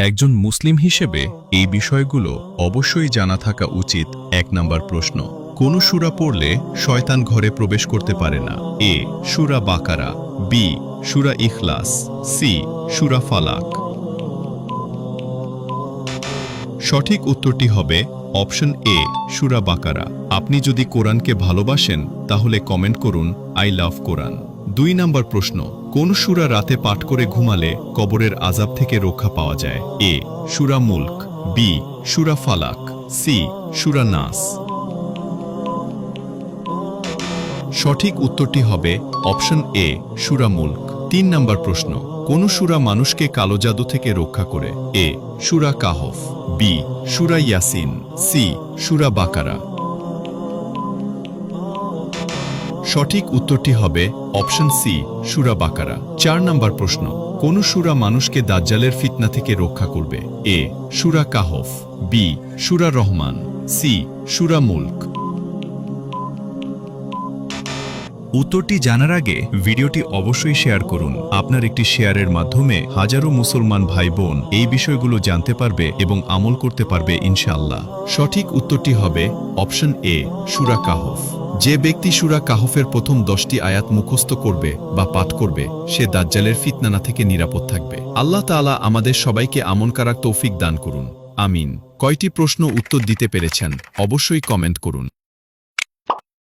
একজন মুসলিম হিসেবে এই বিষয়গুলো অবশ্যই জানা থাকা উচিত। ১ নাম্বার প্রশ্ন, কোন সূরা পড়লে শয়তান ঘরে প্রবেশ করতে পারে না? এ সূরা বাকারা, বি সূরা ইখলাস, সি সূরা ফালাক। সঠিক উত্তরটি হবে অপশন এ সূরা বাকারা। আপনি যদি কোরআনকে ভালোবাসেন তাহলে কমেন্ট করুন আই লাভ কোরআন। ২ নাম্বার প্রশ্ন, কোন সূরা রাতে পাঠ করে ঘুমালে কবরের আযাব থেকে রক্ষা পাওয়া যায়? এ সূরা মুলক, বি সূরা ফালাক, সি সূরা নাস। সঠিক উত্তরটি হবে অপশন এ সূরা মুলক। ৩ নাম্বার প্রশ্ন, কোন সূরা মানুষকে কালো জাদু থেকে রক্ষা করে? এ সূরা কাহফ, বি সূরা ইয়াসিন, সি সূরা বাকারা। সঠিক উত্তরটি হবে অপশন সি সূরা বাকারা। ৪ নাম্বার প্রশ্ন, কোন সূরা মানুষকে দাজ্জালের ফিতনা থেকে রক্ষা করবে? এ সূরা কাহফ, বি সূরা রহমান, সি সূরা মুলক। উত্তরটি জানার আগে ভিডিওটি অবশ্যই শেয়ার করুন। আপনার একটি শেয়ারের মাধ্যমে হাজারো মুসলমান ভাই বোন এই বিষয়গুলো জানতে পারবে এবং আমল করতে পারবে ইনশাআল্লাহ। সঠিক উত্তরটি হবে অপশন এ সূরা কাহফ। যে ব্যক্তি সূরা কাহফের প্রথম 10টি আয়াত মুখস্থ করবে বা পাঠ করবে সে দাজ্জালের ফিতনা থেকে নিরাপদ থাকবে। আল্লাহ তাআলা আমাদের সবাইকে আমল করার তৌফিক দান করুন, আমিন। কয়টি প্রশ্ন উত্তর দিতে পেরেছেন অবশ্যই কমেন্ট করুন।